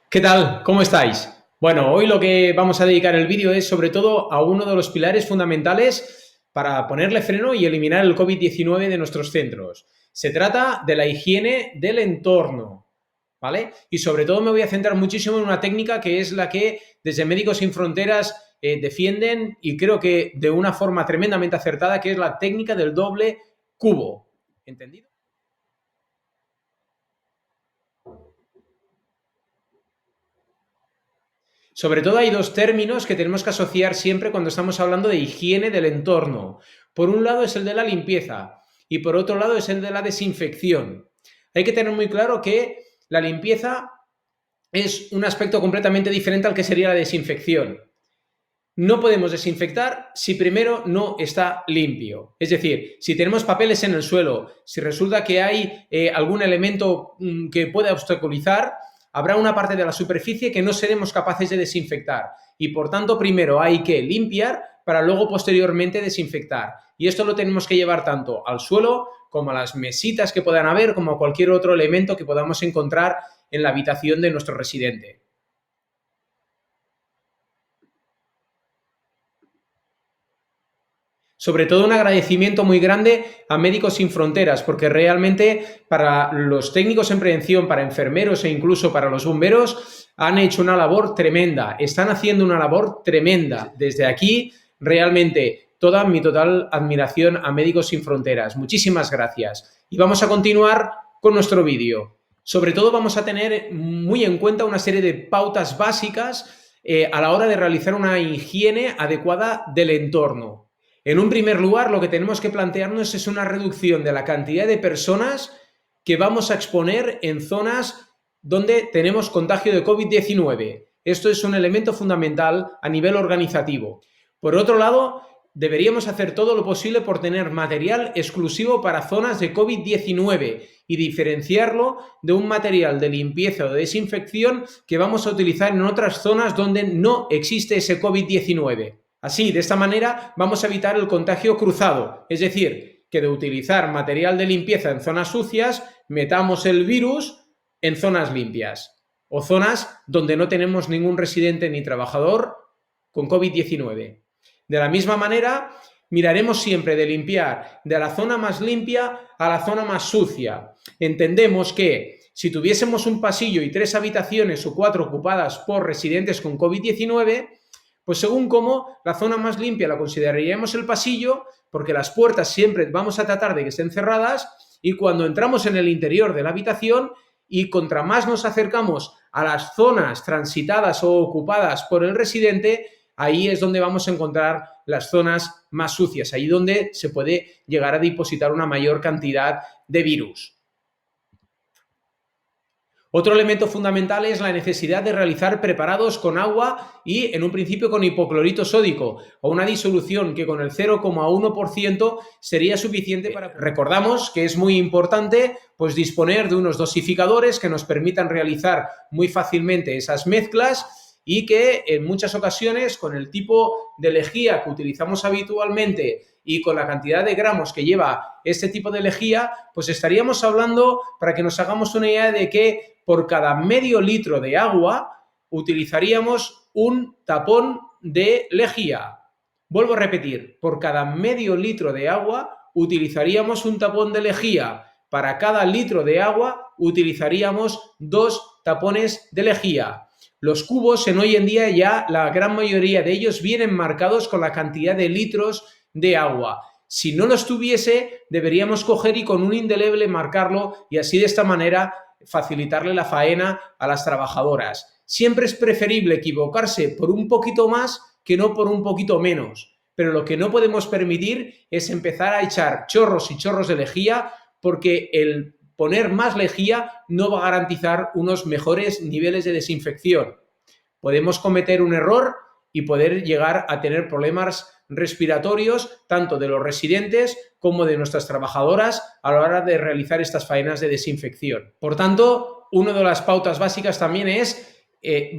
¿Qué tal? ¿Cómo estáis? Bueno, hoy lo que vamos a dedicar el vídeo es sobre todo a uno de los pilares fundamentales para ponerle freno y eliminar el COVID-19 de nuestros centros. Se trata de la higiene del entorno, ¿vale? Y sobre todo me voy a centrar muchísimo en una técnica que es la que desde Médicos Sin Fronteras defienden y creo que de una forma tremendamente acertada, que es la técnica del doble cubo. ¿Entendido? Sobre todo hay dos términos que tenemos que asociar siempre cuando estamos hablando de higiene del entorno. Por un lado es el de la limpieza y por otro lado es el de la desinfección. Hay que tener muy claro que la limpieza es un aspecto completamente diferente al que sería la desinfección. No podemos desinfectar si primero no está limpio. Es decir, si tenemos papeles en el suelo, si resulta que hay algún elemento que pueda obstaculizar, habrá una parte de la superficie que no seremos capaces de desinfectar. Y por tanto, primero hay que limpiar para luego posteriormente desinfectar. Y esto lo tenemos que llevar tanto al suelo como a las mesitas que puedan haber, como a cualquier otro elemento que podamos encontrar en la habitación de nuestro residente. Sobre todo un agradecimiento muy grande a Médicos Sin Fronteras, porque realmente para los técnicos en prevención, para enfermeros e incluso para los bomberos, han hecho una labor tremenda, están haciendo una labor tremenda. Desde aquí, realmente, toda mi total admiración a Médicos Sin Fronteras. Muchísimas gracias. Y vamos a continuar con nuestro vídeo. Sobre todo vamos a tener muy en cuenta una serie de pautas básicas a la hora de realizar una higiene adecuada del entorno. En un primer lugar, lo que tenemos que plantearnos es una reducción de la cantidad de personas que vamos a exponer en zonas donde tenemos contagio de COVID-19. Esto es un elemento fundamental a nivel organizativo. Por otro lado, deberíamos hacer todo lo posible por tener material exclusivo para zonas de COVID-19 y diferenciarlo de un material de limpieza o de desinfección que vamos a utilizar en otras zonas donde no existe ese COVID-19. Así, de esta manera, vamos a evitar el contagio cruzado, es decir, que de utilizar material de limpieza en zonas sucias, metamos el virus en zonas limpias o zonas donde no tenemos ningún residente ni trabajador con COVID-19. De la misma manera, miraremos siempre de limpiar de la zona más limpia a la zona más sucia. Entendemos que si tuviésemos un pasillo y 3 habitaciones o 4 ocupadas por residentes con COVID-19, pues según cómo, la zona más limpia la consideraríamos el pasillo, porque las puertas siempre vamos a tratar de que estén cerradas, y cuando entramos en el interior de la habitación y contra más nos acercamos a las zonas transitadas o ocupadas por el residente, ahí es donde vamos a encontrar las zonas más sucias, ahí donde se puede llegar a depositar una mayor cantidad de virus. Otro elemento fundamental es la necesidad de realizar preparados con agua y, en un principio, con hipoclorito sódico o una disolución que con el 0,1% sería suficiente para... Recordamos que es muy importante pues, disponer de unos dosificadores que nos permitan realizar muy fácilmente esas mezclas y que en muchas ocasiones, con el tipo de lejía que utilizamos habitualmente y con la cantidad de gramos que lleva este tipo de lejía, pues estaríamos hablando, para que nos hagamos una idea, de que por cada medio litro de agua utilizaríamos un tapón de lejía. Vuelvo a repetir, por cada medio litro de agua utilizaríamos un tapón de lejía. Para cada litro de agua utilizaríamos 2 tapones de lejía. Los cubos en hoy en día ya la gran mayoría de ellos vienen marcados con la cantidad de litros de agua. Si no lo estuviese, deberíamos coger y con un indeleble marcarlo y así de esta manera facilitarle la faena a las trabajadoras. Siempre es preferible equivocarse por un poquito más que no por un poquito menos. Pero lo que no podemos permitir es empezar a echar chorros y chorros de lejía, porque el poner más lejía no va a garantizar unos mejores niveles de desinfección. Podemos cometer un error y poder llegar a tener problemas respiratorios tanto de los residentes como de nuestras trabajadoras a la hora de realizar estas faenas de desinfección. Por tanto, una de las pautas básicas también es,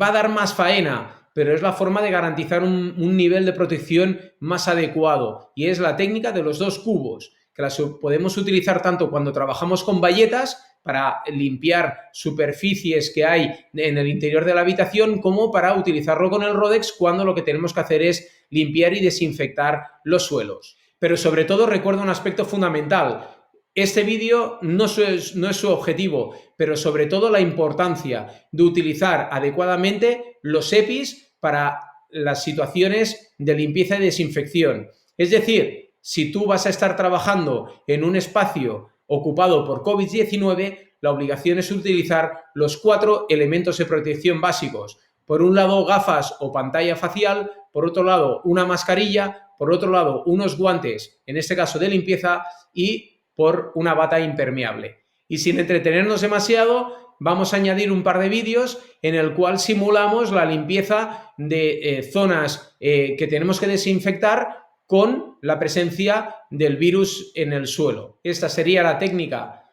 va a dar más faena, pero es la forma de garantizar un nivel de protección más adecuado, y es la técnica de los 2 cubos, que las podemos utilizar tanto cuando trabajamos con bayetas para limpiar superficies que hay en el interior de la habitación, como para utilizarlo con el Rodex cuando lo que tenemos que hacer es limpiar y desinfectar los suelos. Pero sobre todo recuerda un aspecto fundamental. Este vídeo no es su objetivo, pero sobre todo la importancia de utilizar adecuadamente los EPIs para las situaciones de limpieza y desinfección. Es decir, si tú vas a estar trabajando en un espacio ocupado por COVID-19, la obligación es utilizar los 4 elementos de protección básicos. Por un lado, gafas o pantalla facial, por otro lado, una mascarilla, por otro lado, unos guantes, en este caso de limpieza, y por una bata impermeable. Y sin entretenernos demasiado, vamos a añadir un par de vídeos en el cual simulamos la limpieza de zonas que tenemos que desinfectar con la presencia del virus en el suelo. Esta sería la técnica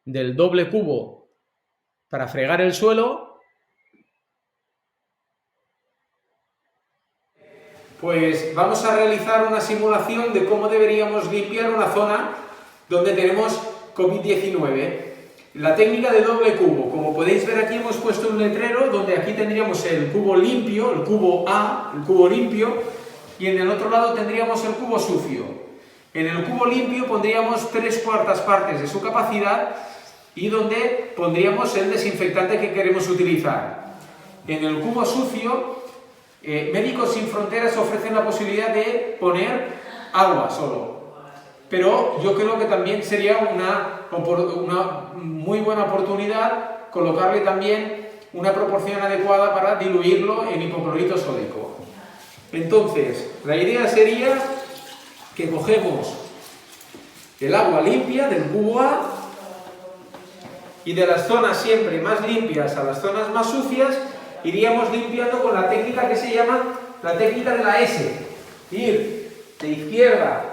del doble cubo para fregar el suelo. Pues vamos a realizar una simulación de cómo deberíamos limpiar una zona donde tenemos COVID-19. La técnica de doble cubo. Como podéis ver, aquí hemos puesto un letrero donde aquí tendríamos el cubo limpio, el cubo A, el cubo limpio, y en el otro lado tendríamos el cubo sucio. En el cubo limpio pondríamos 3/4 partes de su capacidad y donde pondríamos el desinfectante que queremos utilizar. En el cubo sucio, Médicos Sin Fronteras ofrecen la posibilidad de poner agua solo. Pero yo creo que también sería una muy buena oportunidad colocarle también una proporción adecuada para diluirlo en hipoclorito sódico. Entonces, la idea sería que cogemos el agua limpia del cubo A y de las zonas siempre más limpias a las zonas más sucias iríamos limpiando con la técnica que se llama la técnica de la S. Ir de izquierda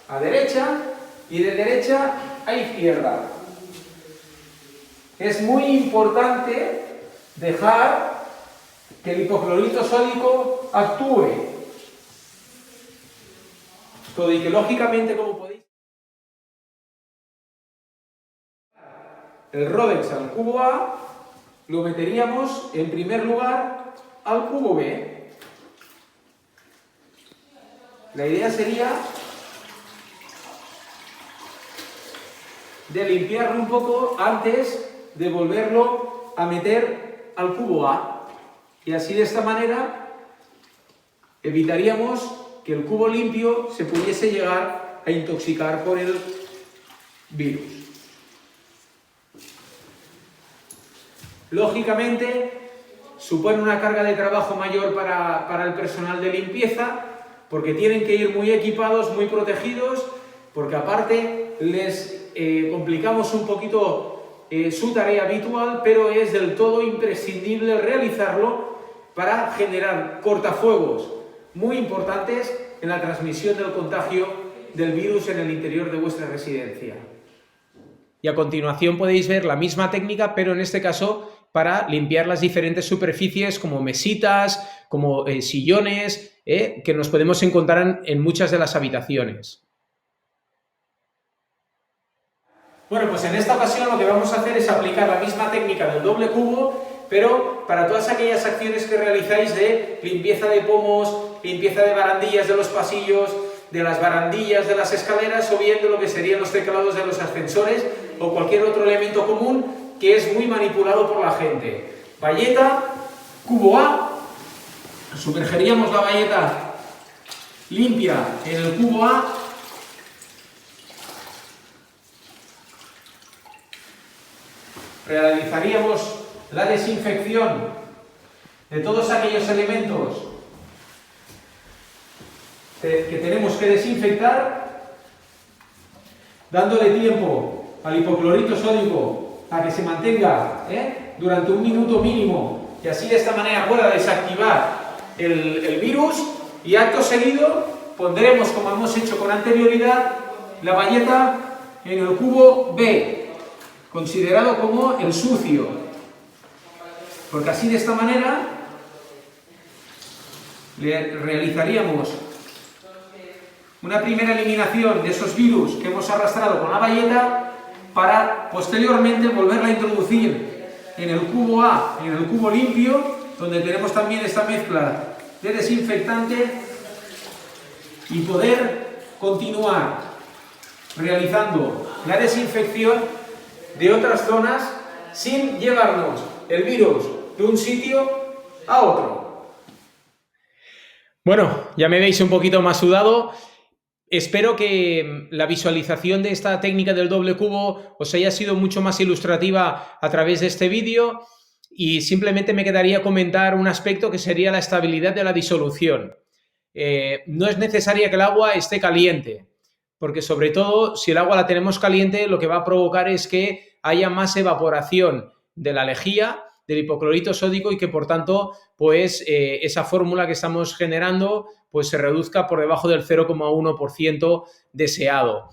a derecha y de derecha a izquierda. Es muy importante dejar que el hipoclorito sódico actúe. Todo y que lógicamente, como podéis, el Rodex al cubo A lo meteríamos en primer lugar al cubo B. La idea sería de limpiarlo un poco antes de volverlo a meter al cubo A. Y así de esta manera evitaríamos que el cubo limpio se pudiese llegar a intoxicar por el virus. Lógicamente, supone una carga de trabajo mayor para el personal de limpieza, porque tienen que ir muy equipados, muy protegidos, porque aparte les complicamos un poquito su tarea habitual, pero es del todo imprescindible realizarlo para generar cortafuegos muy importantes en la transmisión del contagio del virus en el interior de vuestra residencia. Y a continuación podéis ver la misma técnica, pero en este caso para limpiar las diferentes superficies como mesitas, como sillones, que nos podemos encontrar en muchas de las habitaciones. Bueno, pues en esta ocasión lo que vamos a hacer es aplicar la misma técnica del doble cubo, pero para todas aquellas acciones que realizáis de limpieza de pomos, limpieza de barandillas de los pasillos, de las barandillas de las escaleras o bien de lo que serían los teclados de los ascensores o cualquier otro elemento común que es muy manipulado por la gente. Bayeta, cubo A, sumergeríamos la bayeta limpia en el cubo A, realizaríamos la desinfección de todos aquellos elementos que tenemos que desinfectar, dándole tiempo al hipoclorito sódico a que se mantenga durante un minuto mínimo y así de esta manera pueda desactivar el virus, y acto seguido pondremos, como hemos hecho con anterioridad, la bayeta en el cubo B, considerado como el sucio, porque así de esta manera le realizaríamos una primera eliminación de esos virus que hemos arrastrado con la bayeta para posteriormente volverla a introducir en el cubo A, en el cubo limpio, donde tenemos también esta mezcla de desinfectante y poder continuar realizando la desinfección de otras zonas sin llevarnos el virus de un sitio a otro. Bueno, ya me veis un poquito más sudado. Espero que la visualización de esta técnica del doble cubo os haya sido mucho más ilustrativa a través de este vídeo y simplemente me quedaría comentar un aspecto que sería la estabilidad de la disolución. No es necesaria que el agua esté caliente, porque sobre todo si el agua la tenemos caliente lo que va a provocar es que haya más evaporación de la lejía, del hipoclorito sódico y que por tanto pues esa fórmula que estamos generando pues se reduzca por debajo del 0,1% deseado.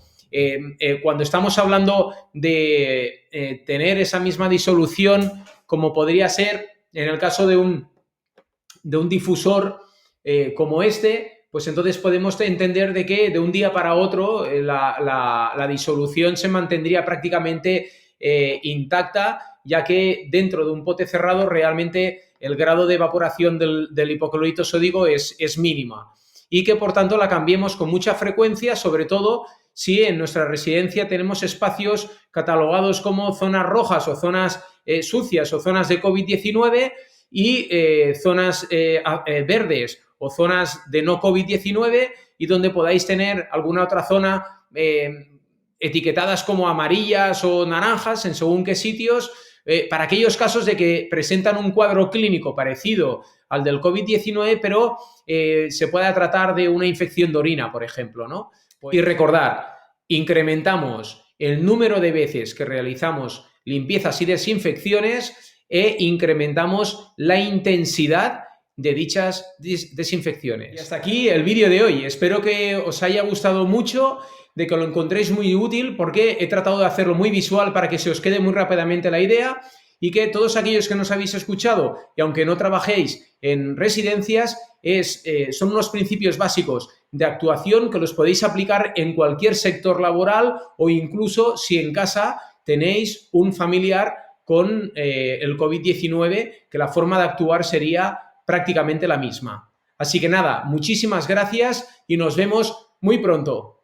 Cuando estamos hablando de tener esa misma disolución como podría ser en el caso de un difusor como este, pues entonces podemos entender de que de un día para otro la disolución se mantendría prácticamente intacta, ya que dentro de un pote cerrado realmente el grado de evaporación del hipoclorito sódico es mínima y que por tanto la cambiemos con mucha frecuencia, sobre todo si en nuestra residencia tenemos espacios catalogados como zonas rojas o zonas sucias o zonas de COVID-19 y zonas verdes o zonas de no COVID-19 y donde podáis tener alguna otra zona etiquetadas como amarillas o naranjas en según qué sitios, para aquellos casos de que presentan un cuadro clínico parecido al del COVID-19, pero se pueda tratar de una infección de orina, por ejemplo, ¿no? Y recordar, incrementamos el número de veces que realizamos limpiezas y desinfecciones e incrementamos la intensidad de dichas desinfecciones. Y hasta aquí el vídeo de hoy. Espero que os haya gustado mucho, de que lo encontréis muy útil, porque he tratado de hacerlo muy visual para que se os quede muy rápidamente la idea y que todos aquellos que nos habéis escuchado y aunque no trabajéis en residencias, son unos principios básicos de actuación que los podéis aplicar en cualquier sector laboral o incluso si en casa tenéis un familiar con el COVID-19, que la forma de actuar sería prácticamente la misma. Así que nada, muchísimas gracias y nos vemos muy pronto.